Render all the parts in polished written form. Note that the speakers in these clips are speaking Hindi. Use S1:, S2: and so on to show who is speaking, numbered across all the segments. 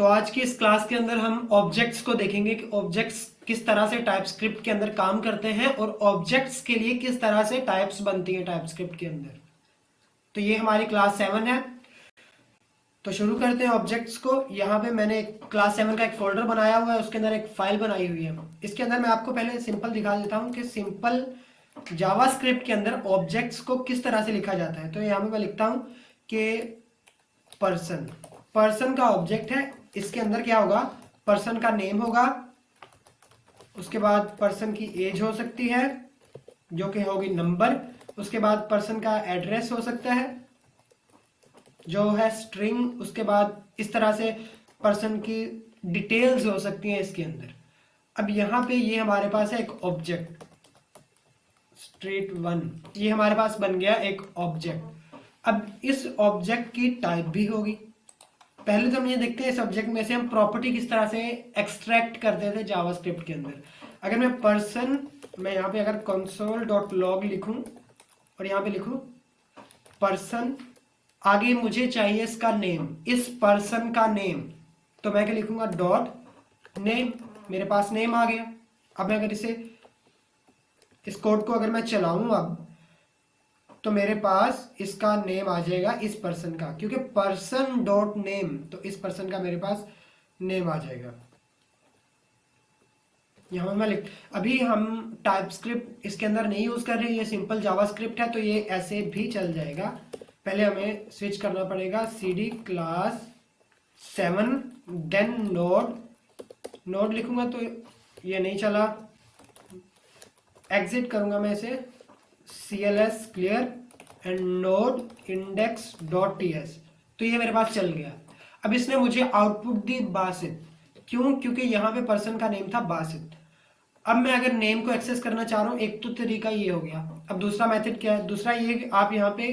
S1: तो आज की इस क्लास के अंदर हम ऑब्जेक्ट्स को देखेंगे कि ऑब्जेक्ट्स किस तरह से टाइपस्क्रिप्ट के अंदर काम करते हैं और ऑब्जेक्ट्स के लिए किस तरह से टाइप्स बनती हैं टाइपस्क्रिप्ट के अंदर। तो ये हमारी क्लास 7 है। तो शुरू करते हैं ऑब्जेक्ट्स को। यहाँ पे मैंने क्लास 7 का एक फोल्डर बनाया हुआ है, उसके अंदर एक फाइल बनाई हुई है। इसके अंदर मैं आपको पहले सिंपल दिखा देता हूँ कि सिंपल जावास्क्रिप्ट के अंदर ऑब्जेक्ट्स को किस तरह से लिखा जाता है। तो यहाँ पे मैं लिखता हूँ कि पर्सन पर्सन का ऑब्जेक्ट है। इसके अंदर क्या होगा, पर्सन का नेम होगा, उसके बाद पर्सन की एज हो सकती है जो कि होगी नंबर, उसके बाद पर्सन का एड्रेस हो सकता है जो है स्ट्रिंग, उसके बाद इस तरह से पर्सन की डिटेल्स हो सकती हैं इसके अंदर। अब यहाँ पे ये हमारे पास है एक ऑब्जेक्ट स्ट्रीट 1, ये हमारे पास बन गया एक ऑब्जेक्ट। अब इस ऑब्जेक्ट की टाइप भी होगी। पहले तो हम ये देखते हैं इस ऑब्जेक्ट में से हम प्रॉपर्टी किस तरह से एक्सट्रैक्ट करते थे जावास्क्रिप्ट के अंदर। अगर मैं यहाँ पे अगर console.log लिखूं और यहाँ पे लिखूं पर्सन, आगे मुझे चाहिए इसका नेम, इस पर्सन का नेम, तो मैं क्या लिखूंगा डॉट नेम, मेरे पास नेम आ गया। अब मैं अगर इस कोड को अगर मैं चलाऊं अब, तो मेरे पास इसका नेम आ जाएगा इस पर्सन का, क्योंकि पर्सन डॉट नेम, तो इस पर्सन का मेरे पास नेम आ जाएगा। यहाँ मैं अभी हम टाइपस्क्रिप्ट इसके अंदर नहीं यूज कर रहे, ये सिंपल जावास्क्रिप्ट है तो ये ऐसे भी चल जाएगा। पहले हमें स्विच करना पड़ेगा cd क्लास 7 देन नोड लिखूंगा तो ये नहीं चला, एग्जिट करूंगा मैं इसे cls clear and node index dot ts, तो ये मेरे पास चल गया। अब इसने मुझे आउटपुट दी बासित, क्यों? क्योंकि यहाँ पे पर्सन का नेम था बासित। अब मैं अगर नेम को एक्सेस करना चाह रहा हूँ, एक तो तरीका ये हो गया। अब दूसरा मेथड क्या है? दूसरा ये कि आप यहाँ पे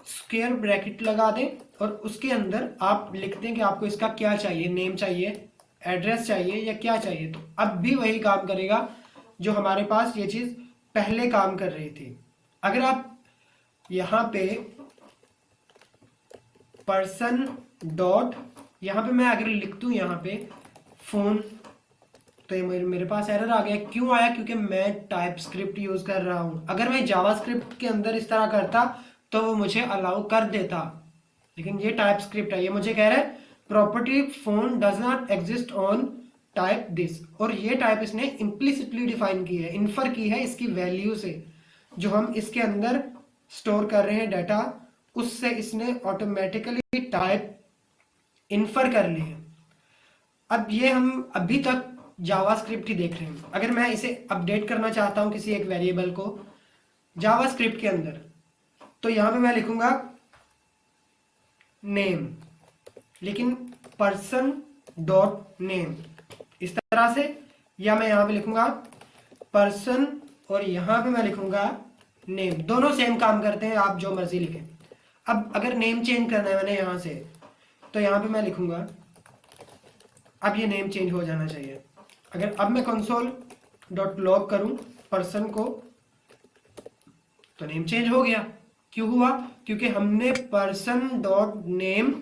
S1: स्क्वायर ब्रैकेट लगा दें और उसके अंदर आप लिख दें कि आपको इसका क्या चाहिए, नेम चाहिए, एड्रेस चाहिए या क्या चाहिए। तो अब भी वही काम करेगा जो हमारे पास ये चीज पहले काम कर रही थी। अगर आप यहाँ पे पर्सन डॉट, यहाँ पे मैं अगर लिख दूं यहाँ पे फोन, तो ये मेरे पास एरर आ गया। क्यों आया? क्योंकि मैं टाइपस्क्रिप्ट यूज कर रहा हूं। अगर मैं जावास्क्रिप्ट के अंदर इस तरह करता तो वो मुझे अलाउ कर देता, लेकिन ये टाइपस्क्रिप्ट है, ये मुझे कह रहा है property phone does not exist on type this, और ये टाइप इसने इम्प्लिसिटली डिफाइन की है, इन्फर की है इसकी वैल्यू से, जो हम इसके अंदर स्टोर कर रहे हैं डाटा, उससे इसने ऑटोमेटिकली टाइप इन्फर कर ली है। अब ये हम अभी तक जावास्क्रिप्ट ही देख रहे हैं। अगर मैं इसे अपडेट करना चाहता हूं किसी एक वेरिएबल को जावास्क्रिप्ट के अंदर, तो यहां पे मैं लिखूंगा नेम, लेकिन पर्सन डॉट नेम इस तरह से, या मैं यहां पे लिखूंगा पर्सन और यहां पे मैं लिखूंगा नेम। दोनों सेम काम करते हैं, आप जो मर्जी लिखें। अब अगर नेम चेंज करना है मैंने यहां से, तो यहां पे मैं लिखूंगा, अब ये नेम चेंज हो जाना चाहिए। अगर अब मैं console.log करूं पर्सन को, तो नेम चेंज हो गया। क्यों हुआ? क्योंकि हमने person dot name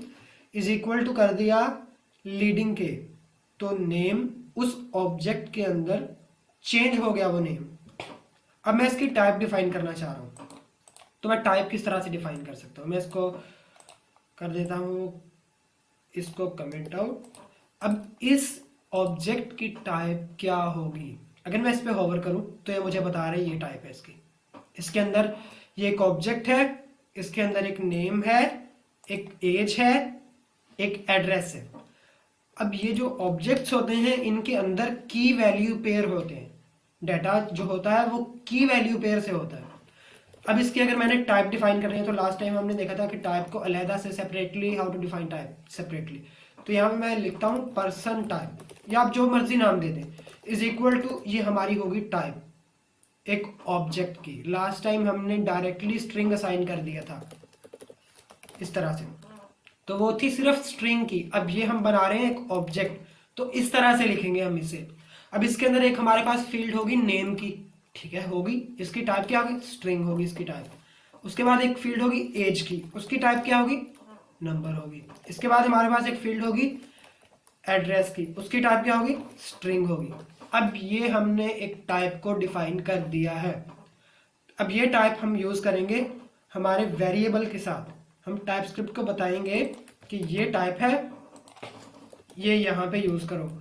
S1: is equal to कर दिया लीडिंग के, तो नेम उस ऑब्जेक्ट के अंदर चेंज हो गया वो नेम। अब मैं इसकी टाइप डिफाइन करना चाह रहा हूं, तो मैं टाइप किस तरह से डिफाइन कर सकता हूं? मैं इसको कर देता हूं, इसको कमेंट आउट। अब इस ऑब्जेक्ट की टाइप क्या होगी? अगर मैं इस पे होवर करूं तो ये मुझे बता रहा है ये टाइप है इसकी। इसके अंदर ये एक ऑब्जेक्ट है, इसके अंदर एक नेम है, एक एज है, एक एड्रेस है। अब ये जो ऑब्जेक्ट्स होते हैं इनके अंदर की वैल्यू पेयर होते हैं, डाटा जो होता है वो की वैल्यू पेयर से होता है। अब इसकी अगर मैंने टाइप डिफाइन करनी है, तो लास्ट टाइम हमने देखा था कि टाइप को अलहदा से separately, how to define type separately. तो यहाँ पे मैं लिखता हूँ पर्सन टाइप, या आप जो मर्जी नाम दे दें, इज इक्वल टू, ये हमारी होगी टाइप एक ऑब्जेक्ट की। लास्ट टाइम हमने डायरेक्टली स्ट्रिंग असाइन कर दिया था इस तरह से, तो वो थी सिर्फ स्ट्रिंग की। अब ये हम बना रहे हैं एक ऑब्जेक्ट, तो इस तरह से लिखेंगे हम इसे। अब इसके अंदर एक हमारे पास फील्ड होगी नेम की, ठीक है, होगी, इसकी टाइप क्या होगी? स्ट्रिंग होगी इसकी टाइप। उसके बाद एक फील्ड होगी एज की, उसकी टाइप क्या होगी? नंबर होगी। इसके बाद हमारे पास एक फील्ड होगी एड्रेस की, उसकी टाइप क्या होगी, स्ट्रिंग होगी। अब ये हमने एक टाइप को डिफाइन कर दिया है। अब ये टाइप हम यूज करेंगे हमारे वेरिएबल के साथ। हम टाइप स्क्रिप्ट को बताएंगे कि ये टाइप है, ये यहाँ पे यूज करो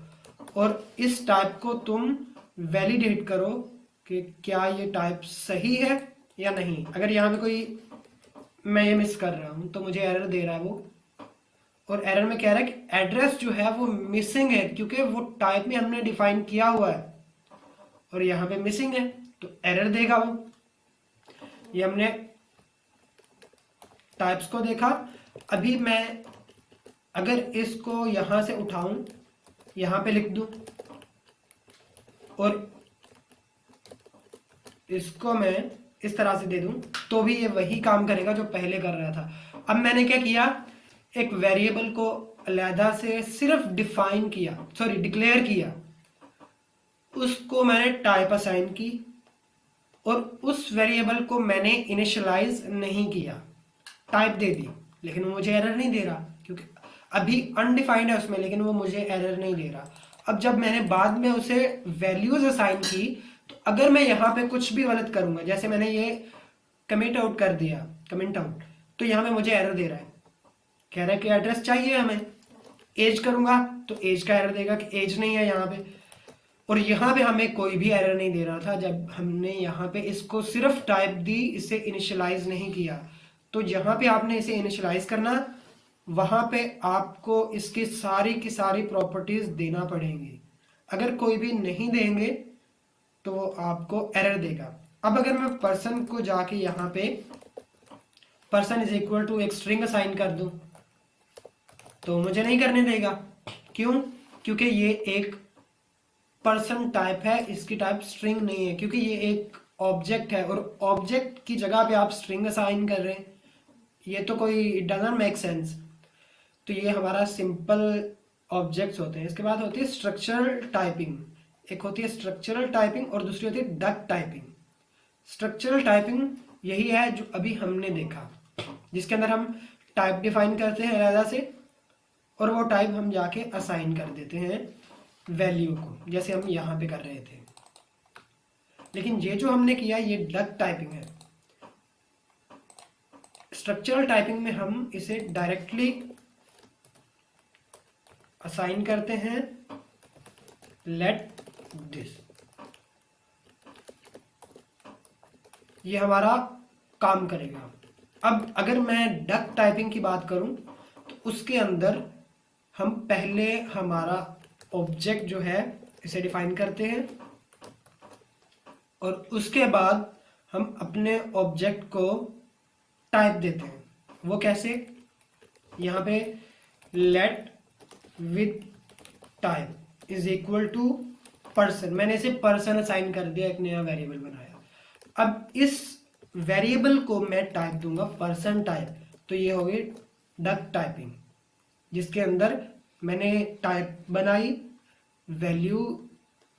S1: और इस टाइप को तुम वैलिडेट करो कि क्या ये टाइप सही है या नहीं। अगर यहाँ पे कोई मैं ये मिस कर रहा हूँ तो मुझे एरर दे रहा है वो, और एरर में कह रहा है कि एड्रेस जो है वो मिसिंग है, क्योंकि वो टाइप में हमने डिफाइन किया हुआ है और यहाँ पे मिसिंग है, तो एरर देगा वो। ये हमने टाइप्स को देखा। अभी मैं अगर इसको यहां से उठाऊं, यहां पे लिख दूं और इसको मैं इस तरह से दे दूं, तो भी ये वही काम करेगा जो पहले कर रहा था। अब मैंने क्या किया, एक वेरिएबल को अलहदा से सिर्फ डिफाइन किया, सॉरी डिक्लेयर किया, उसको मैंने टाइप असाइन की और उस वेरिएबल को मैंने इनिशियलाइज नहीं किया, टाइप दे दी, लेकिन वो मुझे एरर नहीं दे रहा क्योंकि अभी अनडिफाइंड है उसमें, लेकिन वो मुझे एरर नहीं दे रहा। अब जब मैंने बाद में उसे वैल्यूज असाइन की, तो अगर मैं यहाँ पे कुछ भी गलत करूंगा, जैसे मैंने ये कमिट आउट कर दिया, कमेंट आउट, तो यहाँ पे मुझे एरर दे रहा है, कह रहा है कि एड्रेस चाहिए हमें। एज करूंगा तो एज का एरर देगा कि एज नहीं है यहाँ पे, और यहाँ पे हमें कोई भी एरर नहीं दे रहा था जब हमने यहाँ पे इसको सिर्फ टाइप दी, इसे इनिशियलाइज नहीं किया। तो जहाँ पे आपने इसे इनिशियलाइज करना, वहाँ पे आपको इसकी सारी की सारी प्रॉपर्टीज देना पड़ेंगी। अगर कोई भी नहीं देंगे तो वो आपको एरर देगा। अब अगर मैं पर्सन को जाके यहाँ पे पर्सन इज इक्वल टू एक स्ट्रिंग असाइन कर दूं, तो मुझे नहीं करने देगा। क्यों? क्योंकि ये एक पर्सन टाइप है, इसकी टाइप स्ट्रिंग नहीं है, क्योंकि ये एक ऑब्जेक्ट है और ऑब्जेक्ट की जगह पे आप स्ट्रिंग असाइन कर रहे हैं, ये तो कोई इट डजंट मेक सेंस। तो ये हमारा सिंपल ऑब्जेक्ट्स होते हैं। इसके बाद होती है स्ट्रक्चरल टाइपिंग। एक होती है स्ट्रक्चरल टाइपिंग और दूसरी होती है डक टाइपिंग। स्ट्रक्चरल टाइपिंग यही है जो अभी हमने देखा, जिसके अंदर हम टाइप डिफाइन करते हैं अलग से, और वो टाइप हम जाके असाइन कर देते हैं वैल्यू को, जैसे हम यहाँ पे कर रहे थे। लेकिन ये जो हमने किया ये डक टाइपिंग है। स्ट्रक्चरल टाइपिंग में हम इसे डायरेक्टली असाइन करते हैं लेट दिस, ये हमारा काम करेगा। अब अगर मैं डक टाइपिंग की बात करूं तो उसके अंदर हम पहले हमारा ऑब्जेक्ट जो है इसे डिफाइन करते हैं और उसके बाद हम अपने ऑब्जेक्ट को टाइप देते हैं। वो कैसे? यहाँ पे let with type is equal to person, मैंने इसे पर्सन असाइन कर दिया, एक नया वेरिएबल बनाया। अब इस वेरिएबल को मैं टाइप दूंगा पर्सन टाइप, तो ये हो गई डक टाइपिंग, जिसके अंदर मैंने टाइप बनाई, वैल्यू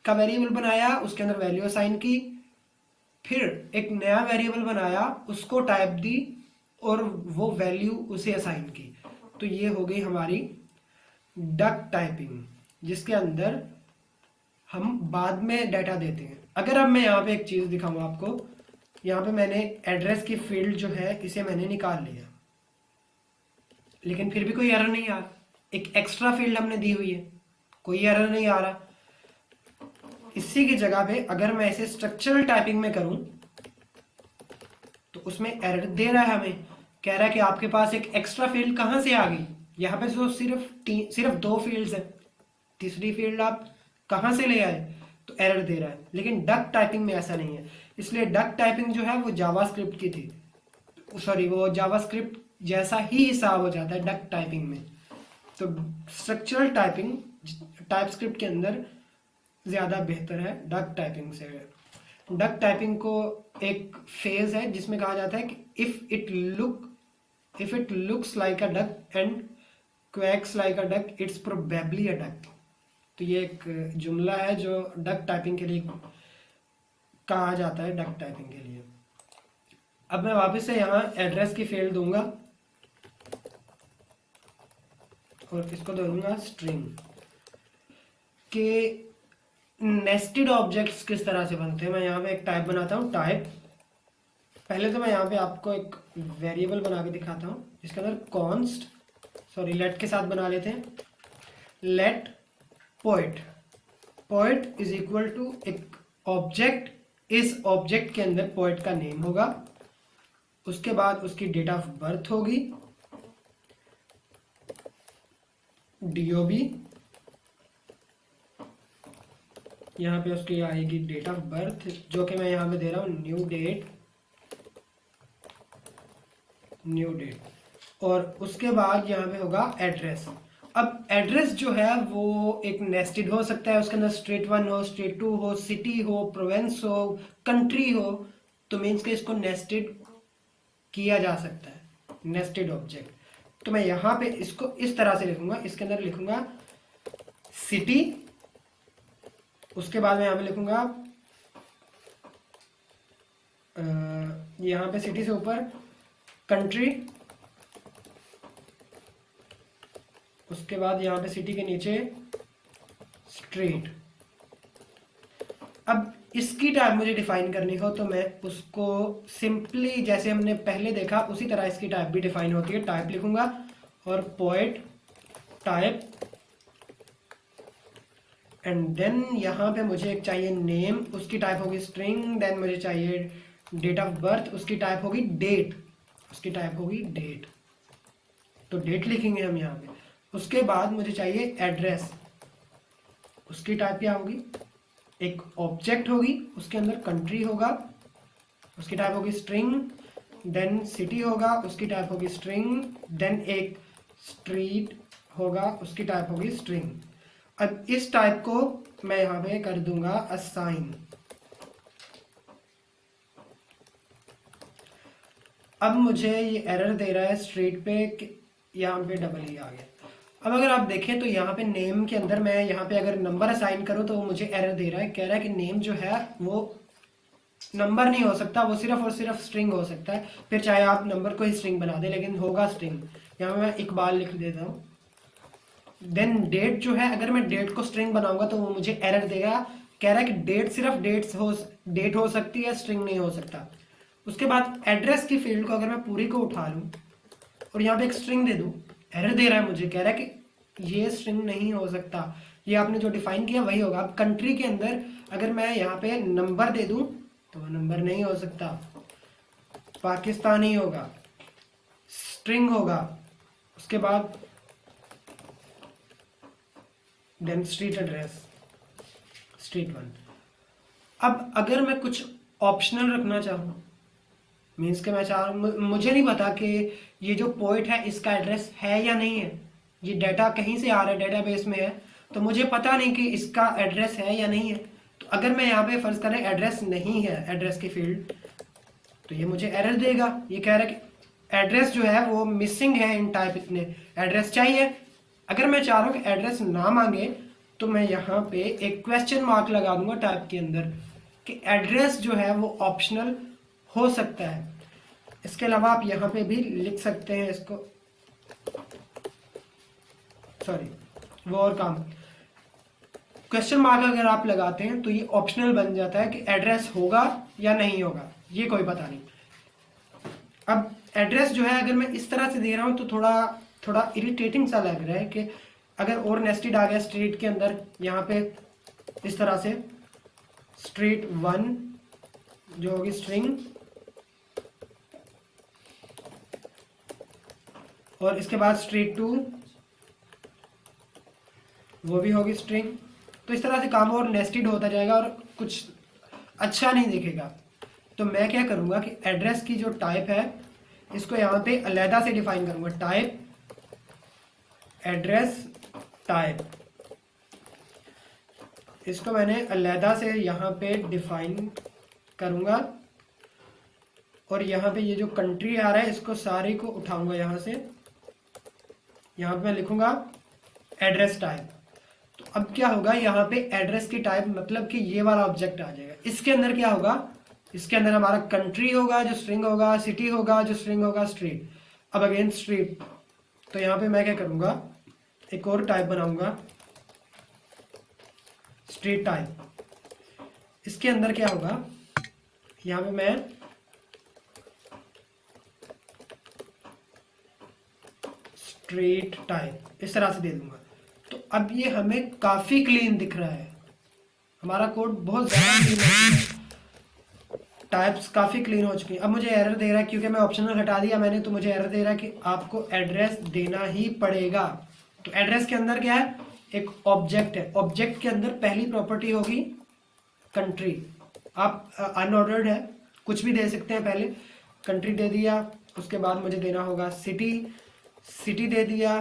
S1: का वेरिएबल बनाया, उसके अंदर वैल्यू असाइन की, फिर एक नया वेरिएबल बनाया, उसको टाइप दी और वो वैल्यू उसे असाइन की। तो ये हो गई हमारी डक टाइपिंग, जिसके अंदर हम बाद में डाटा देते हैं। अगर अब मैं यहाँ पे एक चीज़ दिखाऊँ आपको, यहाँ पे मैंने एड्रेस की फील्ड जो है इसे मैंने निकाल लिया, लेकिन फिर भी कोई एरर नहीं आ रहा। एक एक्स्ट्रा फील्ड हमने दी हुई है, कोई एरर नहीं आ रहा। इसी की जगह पे अगर मैं इसे स्ट्रक्चरल टाइपिंग में करूं तो उसमें एरर दे रहा है, हमें कह रहा है कि आपके पास एक एक्स्ट्रा फील्ड कहां से आ गई। यहाँ पे तो सिर्फ 2 फील्ड्स है, तीसरी फील्ड आप कहां से ले आए, तो एरर दे रहा है। लेकिन डक टाइपिंग में ऐसा नहीं है, इसलिए डक टाइपिंग जो है वो जावास्क्रिप्ट की थी, सॉरी वो जावास्क्रिप्ट जैसा ही हिसाब हो जाता है डक टाइपिंग में। तो स्ट्रक्चरल टाइपिंग टाइपस्क्रिप्ट के अंदर ज़्यादा बेहतर है डक टाइपिंग से। डक टाइपिंग को एक फेज है जिसमें कहा जाता है कि if it looks like a duck and quacks like a duck it's probably a duck. तो ये एक जुमला है जो डक टाइपिंग के लिए कहा जाता है, डक टाइपिंग के लिए। अब मैं वापस से यहाँ एड्रेस की फील्ड दूंगा और इसको दूंगा स्ट्रिंग। कि नेस्टेड ऑब्जेक्ट्स किस तरह से बनते हैं। मैं यहाँ पे एक टाइप बनाता हूँ, टाइप। पहले तो मैं यहाँ पे आपको एक वेरिएबल बना के दिखाता हूँ जिसके अंदर कॉन्स्ट, सॉरी लेट के साथ बना लेते हैं, let poet, poet is equal to एक ऑब्जेक्ट, इस ऑब्जेक्ट के अंदर पोएट का नेम होगा, उसके बाद उसकी डेट ऑफ बर्थ होगी, DOB, यहाँ पे उसकी आएगी डेट ऑफ बर्थ जो कि मैं यहाँ पे दे रहा हूँ न्यू डेट, और उसके बाद यहाँ पे होगा एड्रेस। अब एड्रेस जो है वो एक नेस्टेड हो सकता है, उसके अंदर स्टेट 1 हो, स्टेट 2 हो, सिटी हो, प्रोविंस हो, कंट्री हो, तो मीन्स के इसको नेस्टेड किया जा सकता है, नेस्टेड ऑब्जेक्ट। तो मैं यहाँ पे इसको इस तरह से लिखूंगा, इसके अंदर लिखूंगा सिटी, उसके बाद मैं यहाँ पे लिखूंगा यहाँ पे सिटी से ऊपर कंट्री, उसके बाद यहाँ पे सिटी के नीचे स्ट्रीट। अब इसकी टाइप मुझे डिफाइन करनी हो तो मैं उसको सिंपली जैसे हमने पहले देखा उसी तरह इसकी टाइप भी डिफाइन होती है। टाइप लिखूंगा और पोएट टाइप, एंड देन यहाँ पे मुझे एक चाहिए नेम, उसकी टाइप होगी स्ट्रिंग, देन मुझे चाहिए डेट ऑफ बर्थ, उसकी टाइप होगी डेट, उसकी टाइप होगी डेट, तो डेट लिखेंगे हम यहाँ पे। उसके बाद मुझे चाहिए एड्रेस, उसकी टाइप क्या होगी, एक ऑब्जेक्ट होगी, उसके अंदर कंट्री होगा, उसकी टाइप होगी स्ट्रिंग, देन सिटी होगा, उसकी टाइप होगी स्ट्रिंग, देन एक स्ट्रीट होगा, उसकी टाइप होगी स्ट्रिंग। अब इस टाइप को मैं यहाँ पे कर दूंगा असाइन। अब मुझे ये एरर दे रहा है स्ट्रीट पे, यहाँ पे डबल ई आ गया। अब अगर आप देखें तो यहाँ पे नेम के अंदर मैं यहाँ पे अगर नंबर असाइन करूँ तो वो मुझे एरर दे रहा है, कह रहा है कि नेम जो है वो नंबर नहीं हो सकता, वो सिर्फ और सिर्फ स्ट्रिंग हो सकता है। फिर चाहे आप नंबर को ही स्ट्रिंग बना दें लेकिन होगा स्ट्रिंग। यहाँ मैं इकबाल लिख देता हूँ। देन डेट जो है, अगर मैं डेट को स्ट्रिंग बनाऊंगा तो वो मुझे एरर देगा, कह रहा है कि डेट सिर्फ डेट हो सकती है, स्ट्रिंग नहीं हो सकता। उसके बाद एड्रेस की फील्ड को अगर मैं पूरी को उठा लूँ और यहाँ पे एक स्ट्रिंग दे दूँ, एरर दे रहा है मुझे, कह रहा है कि ये स्ट्रिंग नहीं हो सकता, ये आपने जो डिफाइन किया वही होगा। अब कंट्री के अंदर अगर मैं यहाँ पे नंबर दे दूँ तो वो नंबर नहीं हो सकता, पाकिस्तानी होगा, स्ट्रिंग होगा। उसके बाद देन स्ट्रीट एड्रेस, स्ट्रीट 1। अब अगर मैं कुछ ऑप्शनल रखना चाहूँ, मीन्स के मैं मुझे नहीं पता कि ये जो पोएट है इसका एड्रेस है या नहीं है, ये डाटा कहीं से आ रहा है, डेटाबेस में है, तो मुझे पता नहीं कि इसका एड्रेस है या नहीं है। तो अगर मैं यहाँ पे फर्ज करें एड्रेस नहीं है, एड्रेस की फील्ड, तो ये मुझे एरर देगा। ये कह रहा है कि एड्रेस जो है वो मिसिंग है इन टाइप, इतने एड्रेस चाहिए। अगर मैं चाह रहा हूँ कि एड्रेस ना मांगे तो मैं यहाँ पे एक क्वेश्चन मार्क लगा दूंगा टाइप के अंदर कि एड्रेस जो है वो ऑप्शनल हो सकता है। इसके अलावा आप यहाँ पे भी लिख सकते हैं इसको, सॉरी वो और काम, क्वेश्चन मार्क अगर आप लगाते हैं तो ये ऑप्शनल बन जाता है कि एड्रेस होगा या नहीं होगा, ये कोई पता नहीं। अब एड्रेस जो है अगर मैं इस तरह से दे रहा हूँ तो थोड़ा इरिटेटिंग सा लग रहा है कि अगर और नेस्टेड आ गया स्ट्रीट के अंदर, यहाँ पे इस तरह से स्ट्रीट 1 जो होगी स्ट्रिंग, और इसके बाद स्ट्रीट 2 वो भी होगी स्ट्रिंग, तो इस तरह से काम और नेस्टेड होता जाएगा और कुछ अच्छा नहीं दिखेगा। तो मैं क्या करूँगा कि एड्रेस की जो टाइप है इसको यहाँ पे अलहदा से डिफाइन करूँगा, टाइप एड्रेस टाइप, इसको मैंने अलहदा से यहाँ पे डिफाइन करूँगा। और यहाँ पे ये जो कंट्री आ रहा है इसको सारी को उठाऊंगा यहाँ से, यहाँ पे मैं लिखूँगा एड्रेस टाइप। तो अब क्या होगा, यहाँ पे एड्रेस की टाइप मतलब कि ये वाला ऑब्जेक्ट आ जाएगा। इसके अंदर क्या होगा, इसके अंदर हमारा कंट्री होगा जो स्ट्रिंग होगा, सिटी होगा जो स्ट्रिंग होगा, स्ट्रीट। अब अगेन स्ट्रीट, तो यहाँ पे मैं क्या करूँगा, एक और टाइप बनाऊंगा स्ट्रीट टाइप। इसके अंदर क्या होगा, यहाँ पे मैं स्ट्रीट टाइप इस तरह से दे दूंगा। तो अब ये हमें काफ़ी क्लीन दिख रहा है, हमारा कोड बहुत ज़्यादा क्लीन हो चुका है, टाइप्स काफ़ी क्लीन हो चुकी हैं। अब मुझे एरर दे रहा है क्योंकि मैं ऑप्शनल हटा दिया मैंने, तो मुझे एरर दे रहा है कि आपको एड्रेस देना ही पड़ेगा। तो एड्रेस के अंदर क्या है, एक ऑब्जेक्ट है, ऑब्जेक्ट के अंदर पहली प्रॉपर्टी होगी कंट्री। आप अनऑर्डर्ड है, कुछ भी दे सकते हैं, पहले कंट्री दे दिया, उसके बाद मुझे देना होगा सिटी, सिटी दे दिया,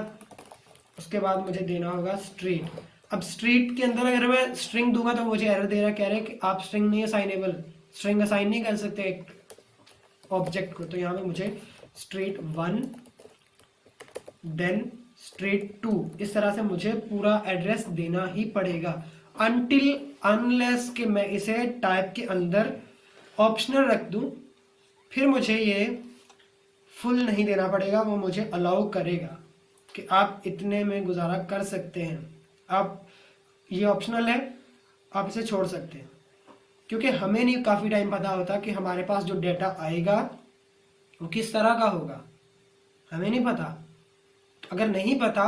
S1: उसके बाद मुझे देना होगा स्ट्रीट। अब स्ट्रीट के अंदर अगर मैं स्ट्रिंग दूंगा तो मुझे एरर दे रहा है, कह रहे हैं कि आप स्ट्रिंग नहीं असाइनेबल, स्ट्रिंग असाइन नहीं कर सकते एक ऑब्जेक्ट को। तो यहाँ पे मुझे स्ट्रीट 1 देन स्ट्रीट 2 इस तरह से मुझे पूरा एड्रेस देना ही पड़ेगा, अनटिल अनलेस कि मैं इसे टाइप के अंदर ऑप्शनल रख दूं, फिर मुझे ये फुल नहीं देना पड़ेगा, वो मुझे अलाउ करेगा कि आप इतने में गुजारा कर सकते हैं। आप ये ऑप्शनल है, आप इसे छोड़ सकते हैं, क्योंकि हमें नहीं काफ़ी टाइम पता होता कि हमारे पास जो डेटा आएगा वो किस तरह का होगा, हमें नहीं पता। अगर नहीं पता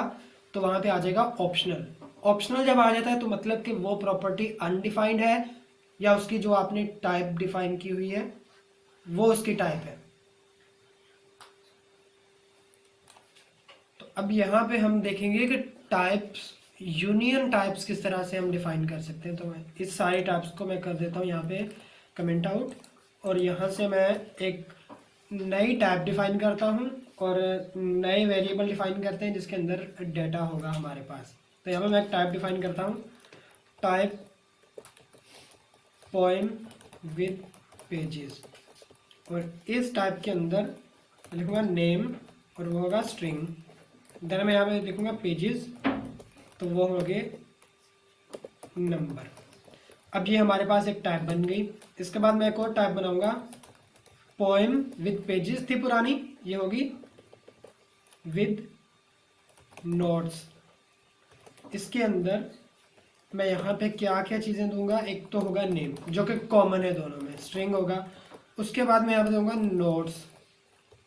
S1: तो वहाँ पे आ जाएगा ऑप्शनल। ऑप्शनल जब आ जाता है तो मतलब कि वो प्रॉपर्टी अनडिफाइंड है या उसकी जो आपने टाइप डिफाइन की हुई है वो उसकी टाइप है। तो अब यहाँ पे हम देखेंगे कि टाइप्स, यूनियन टाइप्स किस तरह से हम डिफाइन कर सकते हैं। तो मैं इस सारे टाइप्स को मैं कर देता हूँ यहाँ पे कमेंट आउट, और यहाँ से मैं एक नई टाइप डिफाइन करता हूँ और नए वेरिएबल डिफाइन करते हैं जिसके अंदर डेटा होगा हमारे पास। तो यहाँ पे मैं एक टाइप डिफाइन करता हूँ, टाइप पोएम विद पेजेस, और इस टाइप के अंदर लिखूँगा नेम और वो होगा स्ट्रिंग। देन मैं यहाँ पे लिखूँगा पेजेस, तो वो हो गए नंबर। अब ये हमारे पास एक टाइप बन गई। इसके बाद मैं एक और टाइप बनाऊंगा, पोएम विद पेजेस थी पुरानी, ये होगी विद नोट्स। इसके अंदर मैं यहाँ पे क्या क्या चीज़ें दूंगा, एक तो होगा नेम जो कि कॉमन है दोनों में, स्ट्रिंग होगा, उसके बाद मैं यहाँ पे दूंगा नोट्स,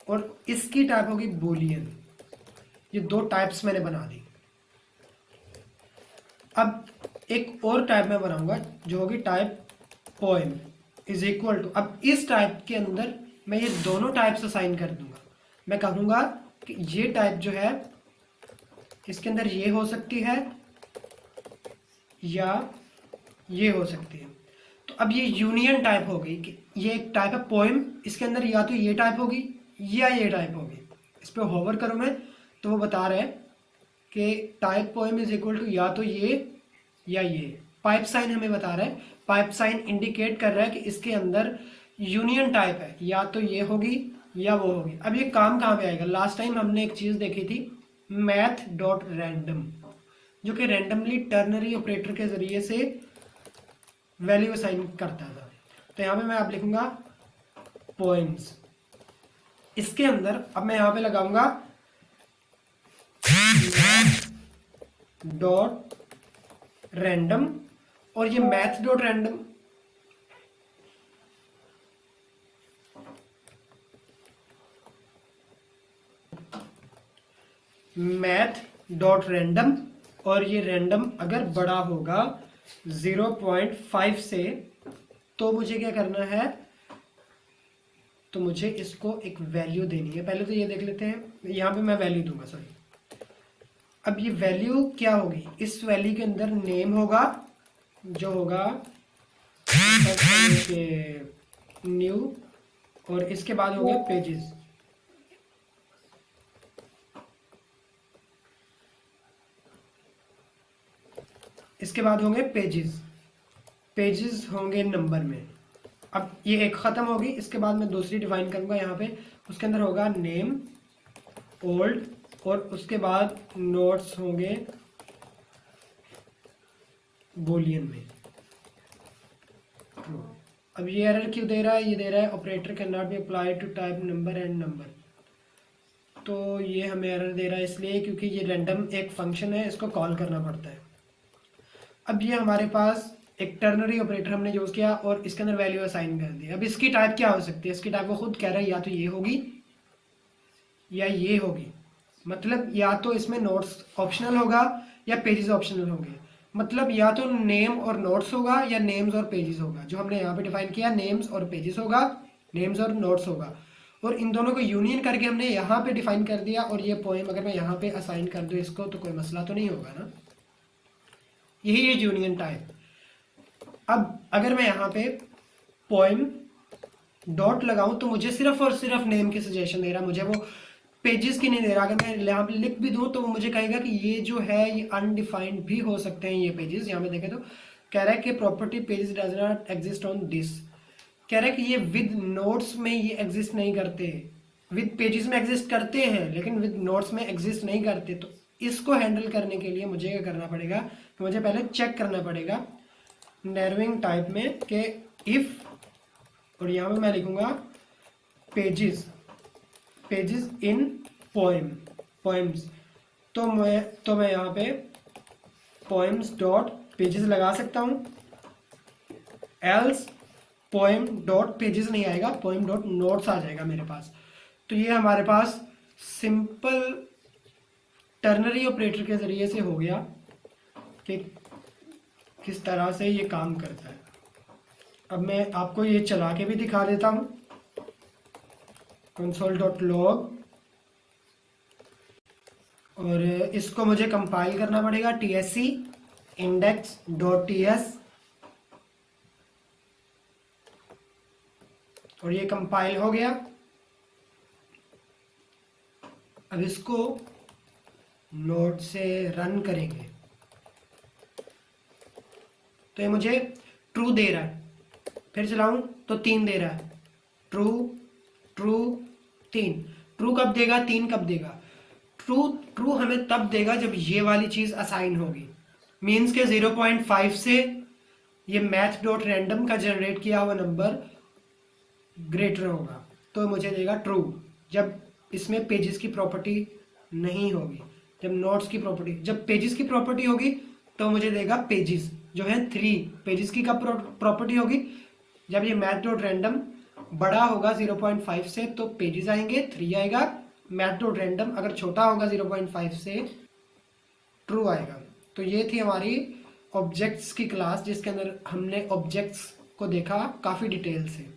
S1: और इसकी टाइप होगी बूलियन। ये दो टाइप्स मैंने बना दी। अब एक और टाइप मैं बनाऊंगा जो होगी type poem is equal to, अब इस टाइप के अंदर मैं ये दोनों टाइप्स असाइन कर दूंगा। मैं कहूँगा कि ये टाइप जो है इसके अंदर ये हो सकती है या ये हो सकती है। तो अब ये यूनियन टाइप हो गई कि ये एक टाइप है पोएम, इसके अंदर या तो ये टाइप होगी या ये टाइप होगी। इस पर होवर करूँ मैं तो वो बता रहा है कि type poem is equal to या तो ये या ये। पाइप साइन हमें बता रहा है, पाइप साइन इंडिकेट कर रहा है कि इसके अंदर यूनियन टाइप है, या तो ये होगी या वो होगी। अब ये काम कहाँ पे आएगा, लास्ट टाइम हमने एक चीज़ देखी थी मैथ डॉट रैंडम, जो कि रैंडमली टर्नरी ऑपरेटर के जरिए से वैल्यू असाइन करता था। तो यहाँ पे मैं आप लिखूंगा पोएम्स, इसके अंदर अब मैं यहाँ पे लगाऊंगा डॉट रैंडम, और ये math dot random math dot random, और ये रैंडम अगर बड़ा होगा 0.5 से तो मुझे क्या करना है, तो मुझे इसको एक वैल्यू देनी है। पहले तो ये देख लेते हैं, यहाँ पे मैं वैल्यू दूंगा, सॉरी। अब ये वैल्यू क्या होगी, इस वैल्यू के अंदर नेम होगा जो होगा न्यू, और इसके बाद हो गया पेजेस, इसके बाद होंगे पेजेस, पेजेस होंगे नंबर में। अब ये एक ख़त्म होगी, इसके बाद मैं दूसरी डिफाइन करूँगा यहाँ पे, उसके अंदर होगा नेम ओल्ड, और उसके बाद नोट्स होंगे बूलियन में। अब ये एरर क्यों दे रहा है, ये दे रहा है operator can not be applied to type number and number. तो ये हमें एरर दे रहा है इसलिए क्योंकि ये रैंडम एक फंक्शन है, इसको कॉल करना पड़ता है। अब ये हमारे पास एक टर्नरी ऑपरेटर हमने यूज़ किया और इसके अंदर वैल्यू असाइन कर दी। अब इसकी टाइप क्या हो सकती है? इसकी टाइप वो खुद कह रहा है या तो ये होगी या ये होगी। मतलब या तो इसमें नोट्स ऑप्शनल होगा या पेजेस ऑप्शनल होंगे। मतलब या तो नेम और नोट्स होगा या नेम्स और पेजेस होगा। जो हमने यहाँ पे डिफाइन किया नेम्स और पेजेस होगा, नेम्स और नोट्स होगा। और इन दोनों को यूनियन करके हमने यहाँ पे डिफाइन कर दिया। और ये पोएम अगर मैं यहाँ पे असाइन कर दूँ इसको तो कोई मसला तो नहीं होगा ना। यही है यूनियन टाइप। अब अगर मैं यहाँ पे पोएम डॉट लगाऊं तो मुझे सिर्फ और सिर्फ नेम की सजेशन दे रहा, मुझे वो पेजेस की नहीं दे रहा। अगर मैं यहाँ पे लिख भी दूं तो वो मुझे कहेगा कि ये जो है ये अनडिफाइंड भी हो सकते हैं ये पेजेस। यहाँ पे देखें तो कह रहा है कि property pages does not exist on this. कह रहा है कि ये विद नोट्स में ये एग्जिस्ट नहीं करते, विद पेजेस में एग्जिस्ट करते हैं लेकिन विद नोट्स में एग्जिस्ट नहीं करते। तो इसको हैंडल करने के लिए मुझे क्या करना पड़ेगा कि मुझे पहले चेक करना पड़ेगा नैरोइंग टाइप में कि इफ, और यहाँ पे मैं लिखूंगा pages, pages in poem, poems. तो मैं यहाँ पे पोएम्स डॉट पेजेस लगा सकता हूँ। एल्स पोएम डॉट पेजेस नहीं आएगा, पोएम डॉट नोट्स आ जाएगा मेरे पास। तो ये हमारे पास सिंपल टर्नरी ऑपरेटर के ज़रिए से हो गया कि किस तरह से ये काम करता है। अब मैं आपको ये चला के भी दिखा देता हूँ। console.log, और इसको मुझे कंपाइल करना पड़ेगा tsc index.ts, और ये कंपाइल हो गया। अब इसको नोड से रन करेंगे तो ये मुझे ट्रू दे रहा है। फिर चलाऊं तो 3 दे रहा है, ट्रू ट्रू 3। ट्रू कब देगा? 3 कब देगा? ट्रू ट्रू हमें तब देगा जब ये वाली चीज असाइन होगी। मीन्स के 0.5 से ये मैथ डॉट रैंडम का जनरेट किया हुआ नंबर ग्रेटर होगा तो मुझे देगा ट्रू। जब इसमें पेजेस की प्रॉपर्टी नहीं होगी, जब नोट्स की प्रॉपर्टी, जब पेजेस की प्रॉपर्टी होगी तो मुझे देगा पेजेस जो है 3। पेजेस की कब प्रॉपर्टी होगी? जब ये मैथ डॉट रैंडम बड़ा होगा 0.5 से तो पेजेस आएंगे, 3 आएगा। मैथ डॉट रैंडम अगर छोटा होगा 0.5 से ट्रू आएगा। तो ये थी हमारी ऑब्जेक्ट्स की क्लास जिसके अंदर हमने ऑब्जेक्ट्स को देखा काफ़ी डिटेल से।